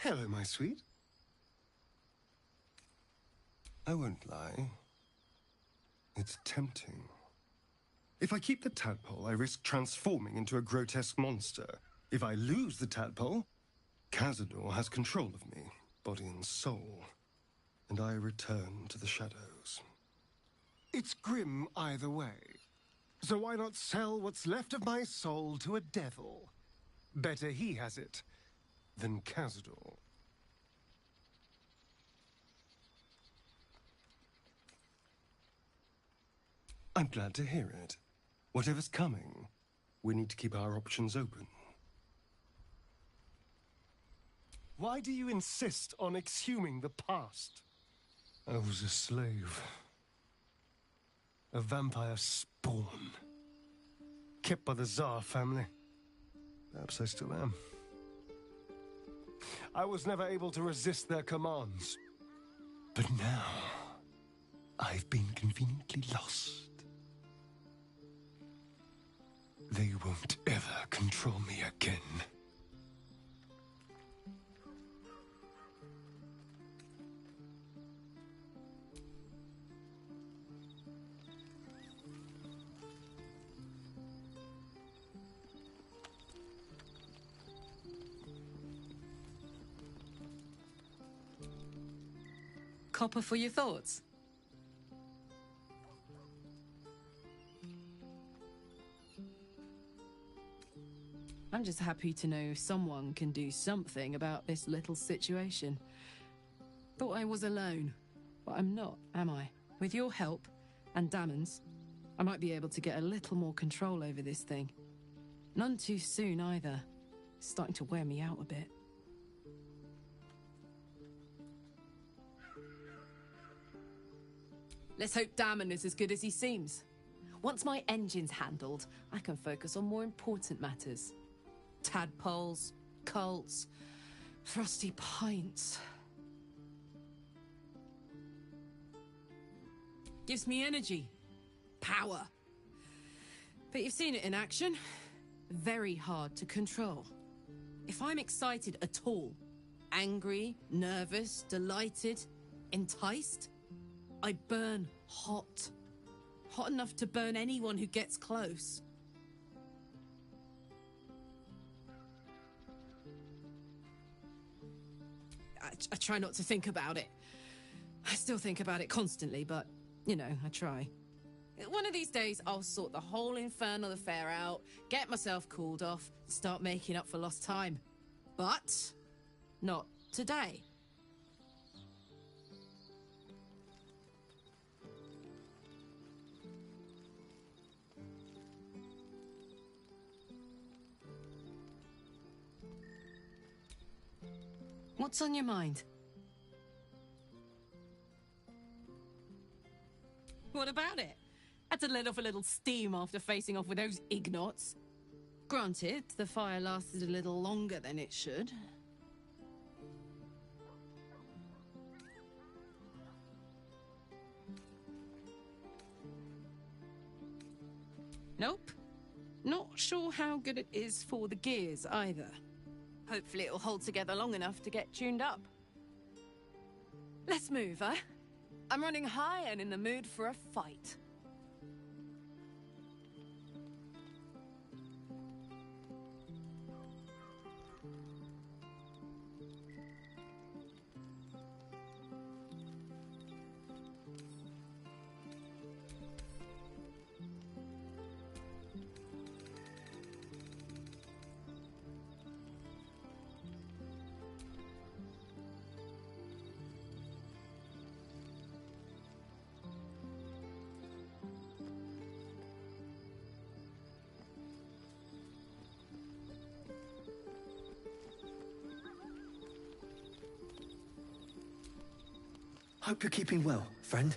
Hello, my sweet. I won't lie. It's tempting. If I keep the tadpole, I risk transforming into a grotesque monster. If I lose the tadpole, Cazador has control of me, body and soul, and I return to the shadows. It's grim either way. So why not sell what's left of my soul to a devil? Better he has it than Cazador. I'm glad to hear it. Whatever's coming, we need to keep our options open. Why do you insist on exhuming the past? I was a slave. A vampire spawn. Kept by the Tsar family. Perhaps I still am. I was never able to resist their commands. But now, I've been conveniently lost. They won't ever control me again. Copper for your thoughts? I'm just happy to know someone can do something about this little situation. Thought I was alone, but I'm not, am I? With your help, and Damon's, I might be able to get a little more control over this thing. None too soon either. It's starting to wear me out a bit. Let's hope Damon is as good as he seems. Once my engine's handled, I can focus on more important matters. Tadpoles, cults, frosty pints. Gives me energy, power. But you've seen it in action. Very hard to control. If I'm excited at all, angry, nervous, delighted, enticed, I burn hot. Hot enough to burn anyone who gets close. I try not to think about it. I still think about it constantly, but, you know, I try. One of these days, I'll sort the whole infernal affair out, get myself cooled off, start making up for lost time. But not today. What's on your mind? What about it? Had to let off a little steam after facing off with those ignots. Granted, the fire lasted a little longer than it should. Nope. Not sure how good it is for the gears either. Hopefully it'll hold together long enough to get tuned up. Let's move, huh? I'm running high and in the mood for a fight. Hope you're keeping well, friend.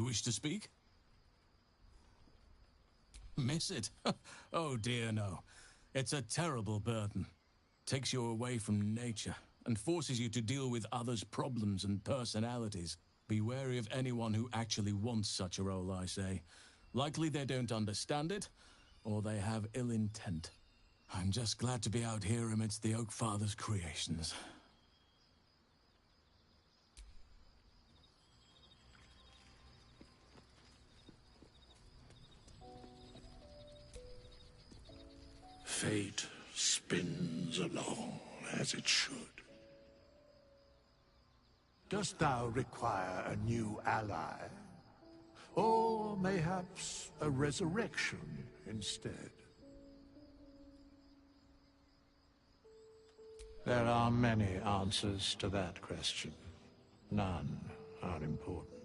wish to speak? Miss it? Oh dear, no. It's a terrible burden. Takes you away from nature and forces you to deal with others' problems and personalities. Be wary of anyone who actually wants such a role, I say. Likely they don't understand it, or they have ill intent. I'm just glad to be out here amidst the Oak Father's creations. Fate spins along as it should. Dost thou require a new ally? Or mayhaps a resurrection instead? There are many answers to that question. None are important.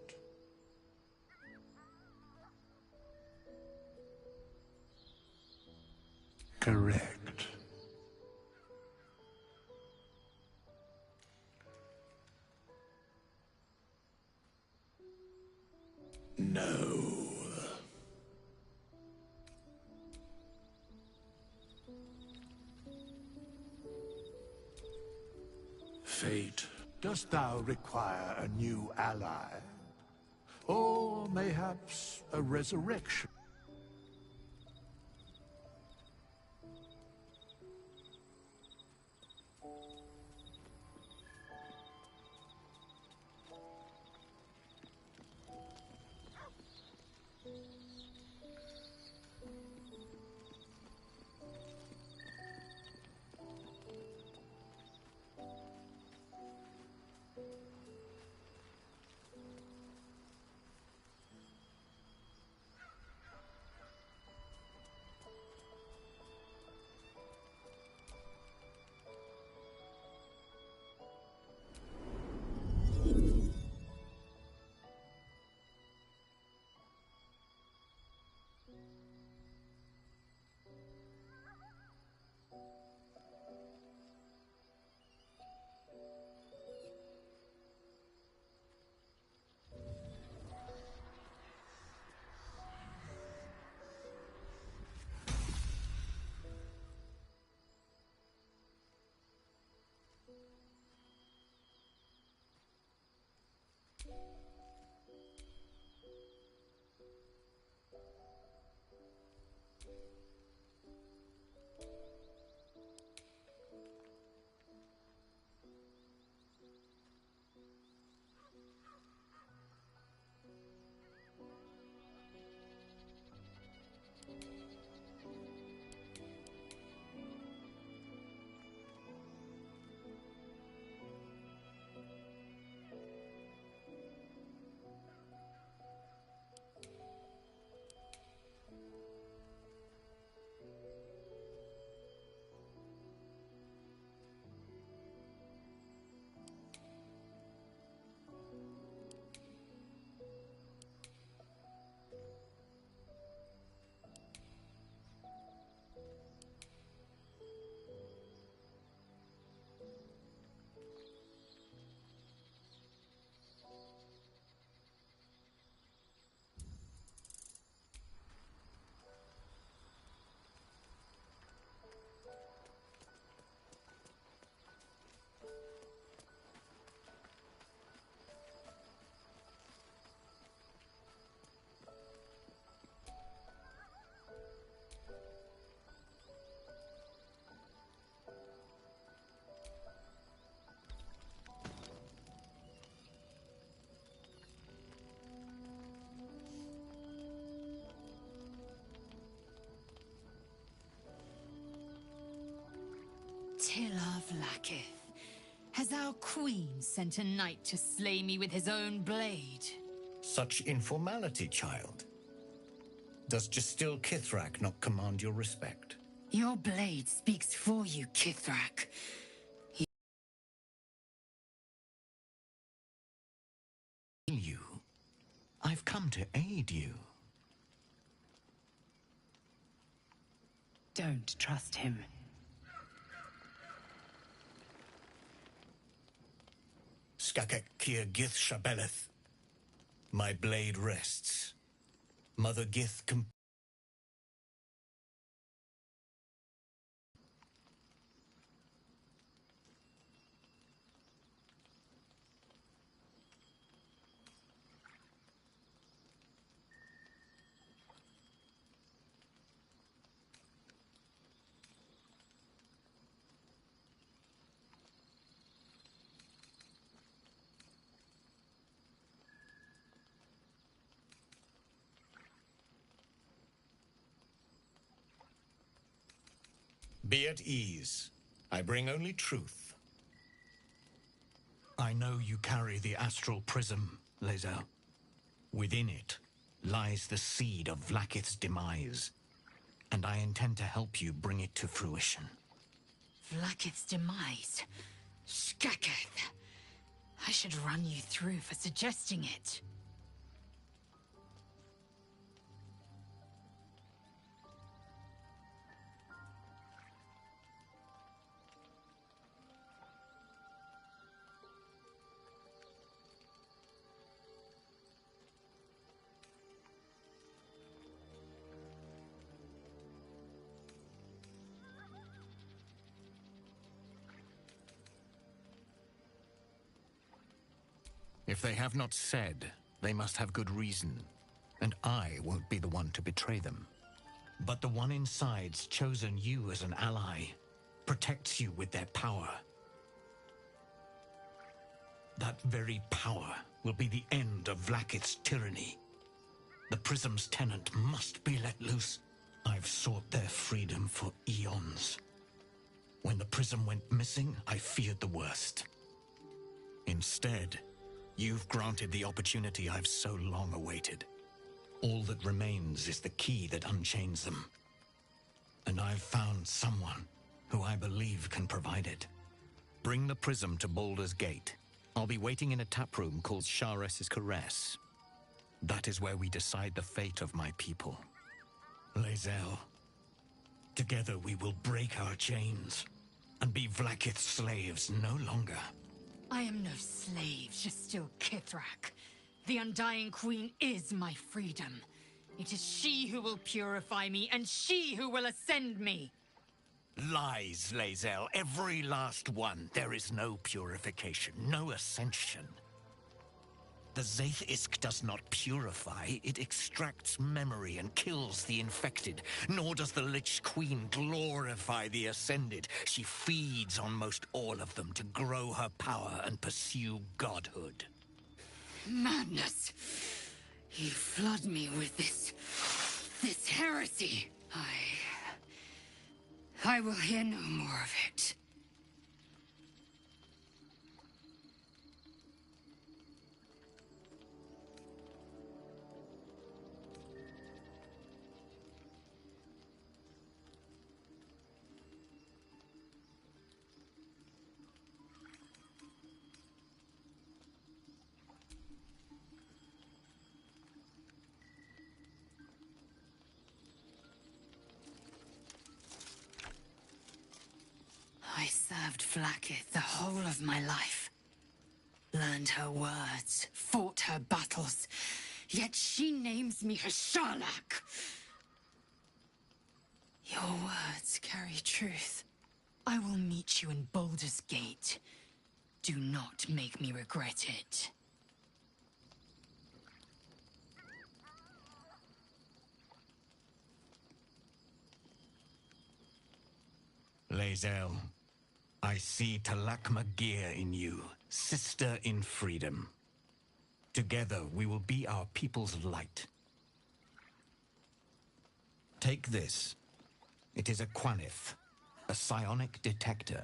Correct. No. Fate, dost thou require a new ally? Or mayhaps a resurrection? Tilav lacketh. Has our queen sent a knight to slay me with his own blade? Such informality, child. Does Justil Kithrak not command your respect? Your blade speaks for you, Kithrak. You? I've come to aid you. Don't trust him. Skakek Kia Gith Shabeleth. My blade rests. Mother Gith Be at ease. I bring only truth. I know you carry the astral prism, Lae'zel. Within it lies the seed of Vlaakith's demise, and I intend to help you bring it to fruition. Vlaakith's demise? Skaketh. I should run you through for suggesting it. If they have not said, they must have good reason, and I won't be the one to betray them. But the one inside's chosen you as an ally, protects you with their power. That very power will be the end of Vlaakith's tyranny. The Prism's tenant must be let loose. I've sought their freedom for eons. When the Prism went missing, I feared the worst. Instead, you've granted the opportunity I've so long awaited. All that remains is the key that unchains them. And I've found someone who I believe can provide it. Bring the Prism to Baldur's Gate. I'll be waiting in a taproom called Sharess's Caress. That is where we decide the fate of my people. Lae'zel, together we will break our chains and be Vlaakith's slaves no longer. I am no slave, just still Kithrak. The Undying Queen is my freedom. It is she who will purify me, and she who will ascend me. Lies, Lae'zel, every last one. There is no purification, no ascension. The Zaith-Isk does not purify, it extracts memory and kills the infected. Nor does the Lich Queen glorify the ascended. She feeds on most all of them to grow her power and pursue godhood. Madness! You flood me with this heresy. I will hear no more of it. I served Vlaakith the whole of my life. Learned her words, fought her battles, yet she names me her Sharlak. Your words carry truth. I will meet you in Baldur's Gate. Do not make me regret it. Lae'zel, I see Talak Magir in you, sister in freedom. Together we will be our people's light. Take this. It is a Quanith, a psionic detector.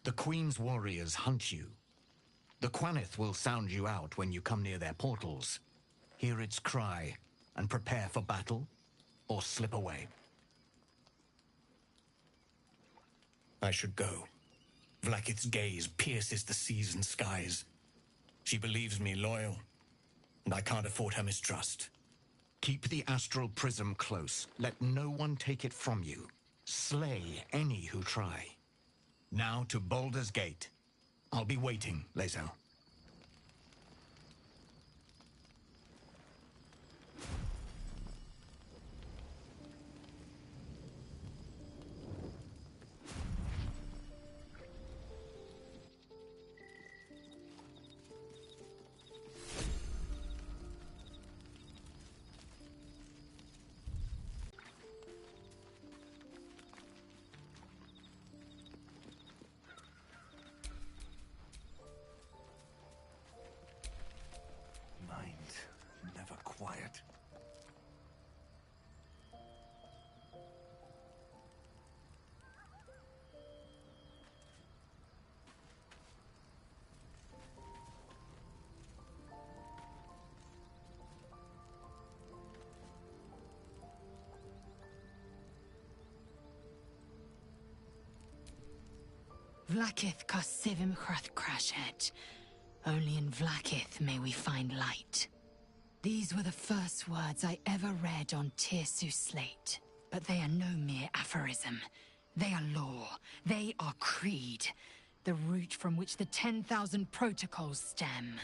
The Queen's warriors hunt you. The Quanith will sound you out when you come near their portals. Hear its cry and prepare for battle, or slip away. I should go. Vlaakith's gaze pierces the seas and skies. She believes me loyal, and I can't afford her mistrust. Keep the astral prism close. Let no one take it from you. Slay any who try. Now to Baldur's Gate. I'll be waiting, Lae'zel. Vlakith Karsivim Hrath Crashhead. Only in Vlakith may we find light. These were the first words I ever read on Tirsu slate. But they are no mere aphorism. They are law. They are creed. The root from which the 10,000 protocols stem.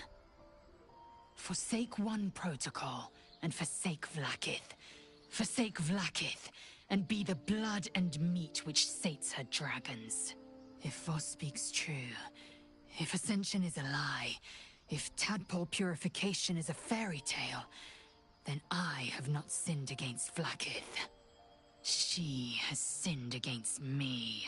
Forsake one protocol, and forsake Vlakith. Forsake Vlakith, and be the blood and meat which sates her dragons. If Voss speaks true, if Ascension is a lie, if tadpole purification is a fairy tale, then I have not sinned against Vlakith. She has sinned against me.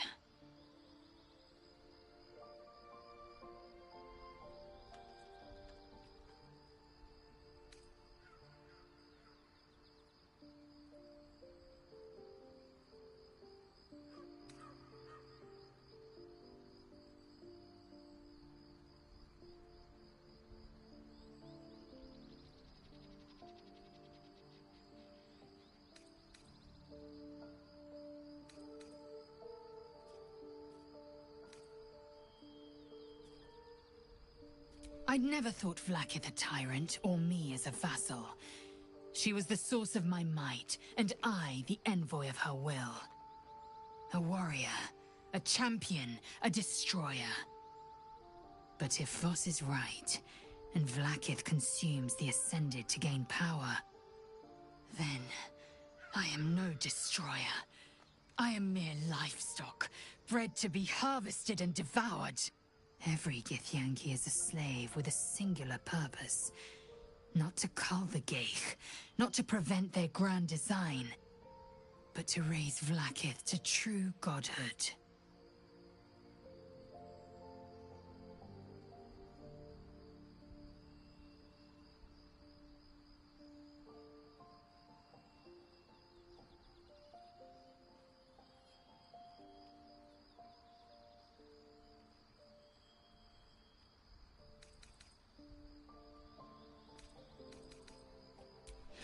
I'd never thought Vlakith a tyrant, or me as a vassal. She was the source of my might, and I the envoy of her will. A warrior, a champion, a destroyer. But if Voss is right, and Vlakith consumes the Ascended to gain power, then I am no destroyer. I am mere livestock, bred to be harvested and devoured. Every Githyanki is a slave with a singular purpose. Not to cull the Geich, not to prevent their grand design, but to raise Vlakith to true godhood.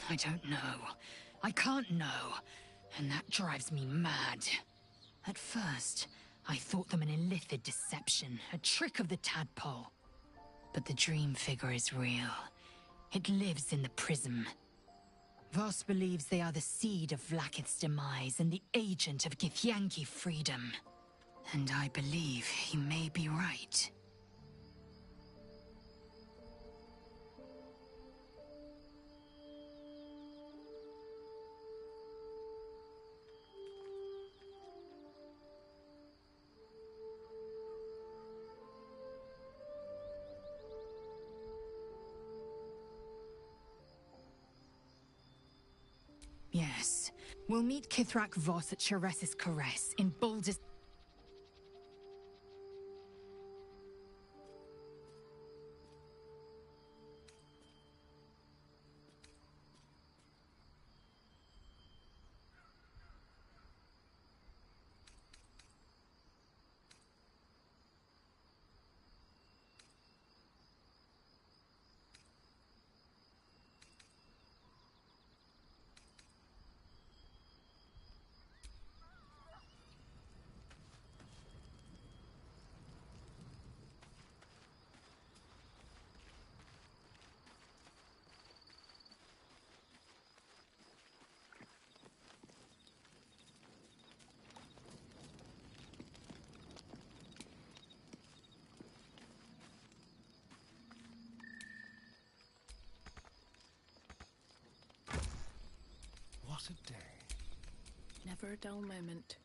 I don't know. I can't know. And that drives me mad. At first, I thought them an illithid deception, a trick of the tadpole. But the dream figure is real. It lives in the prism. Voss believes they are the seed of Vlakith's demise and the agent of Githyanki freedom. And I believe he may be right. Yes. We'll meet Kithrak Voss at Chares's Caress in Baldur's... What a day. Never a dull moment.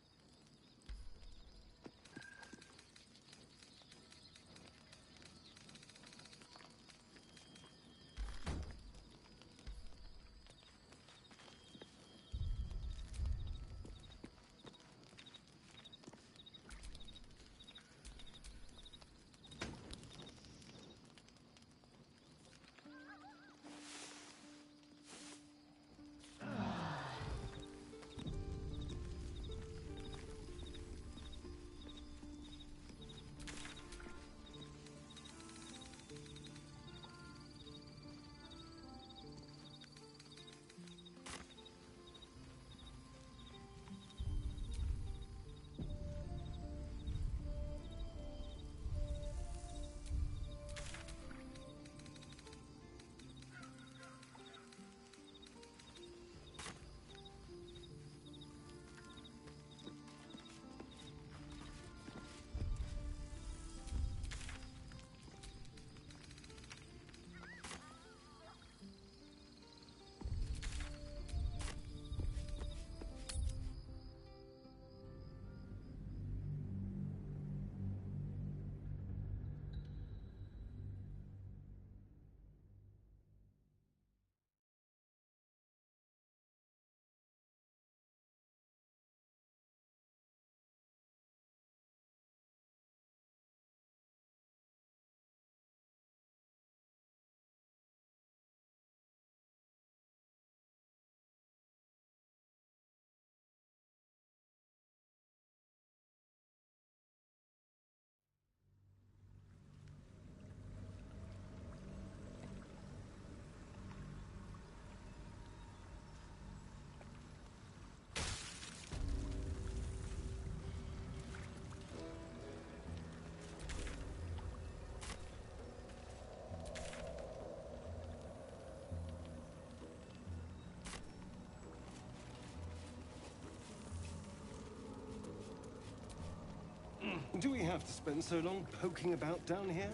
Do we have to spend so long poking about down here?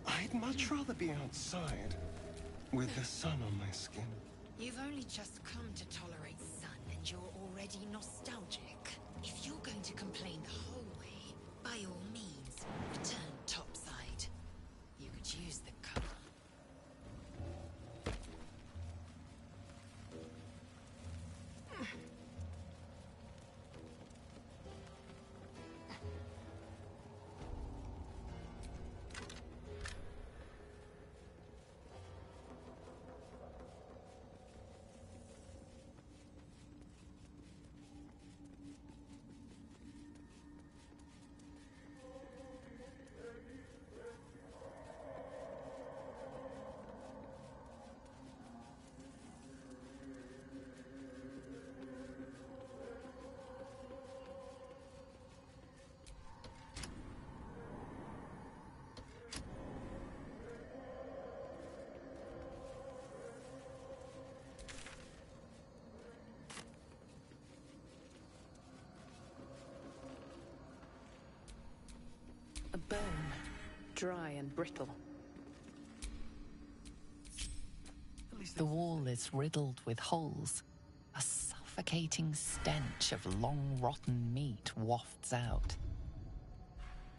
I'd much rather be outside, with the sun on my skin. You've only just come to tolerate sun and you're already nostalgic. If you're going to complain the whole way, by all means, return topside. You could use the cover. A bone, dry and brittle. The wall is riddled with holes. A suffocating stench of long rotten meat wafts out.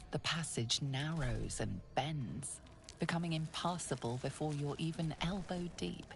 The passage narrows and bends, becoming impassable before you're even elbow deep.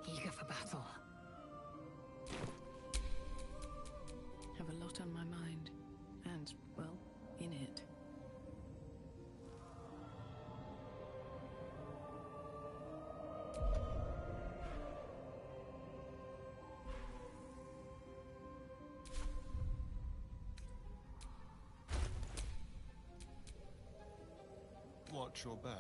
Eager for battle. Have a lot on my mind. And, well, in it. Watch your back.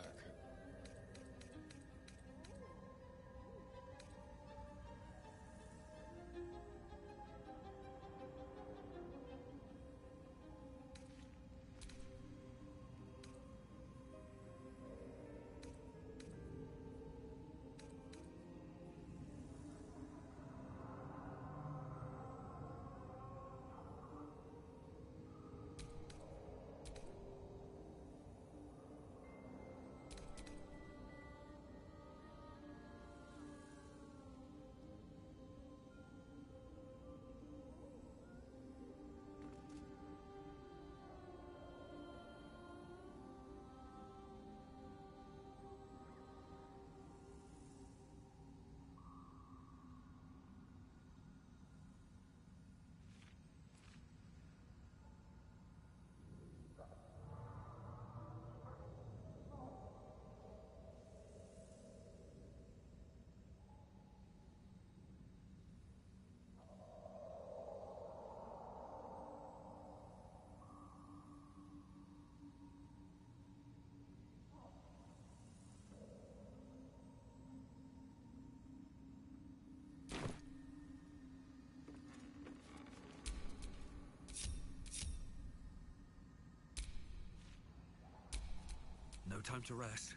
time to rest.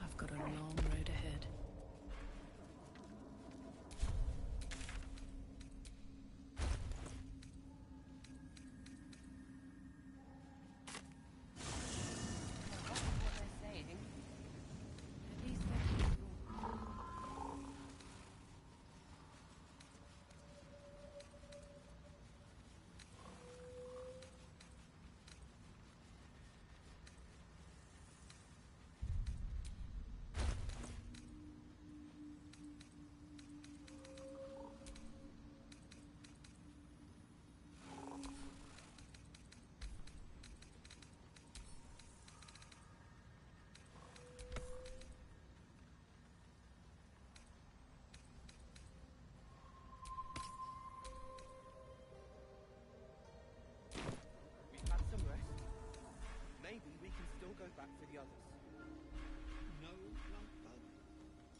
I've got a long road ahead. We've had some rest. Maybe we can still go back for the others. No, Blackbug.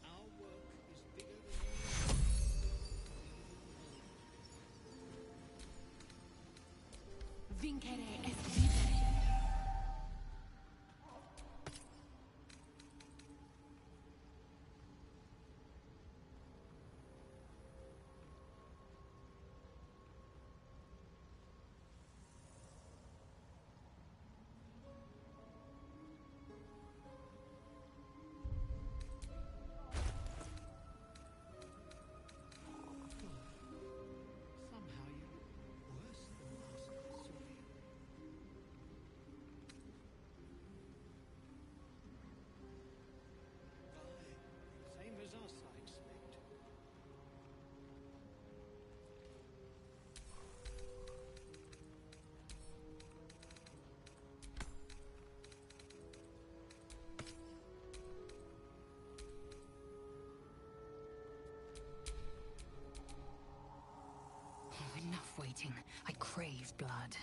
Our work is bigger than you. Vincere est vivere. Somehow you look worse than last I saw you. Aye, same as us, I expect. Oh, enough waiting. I crave blood.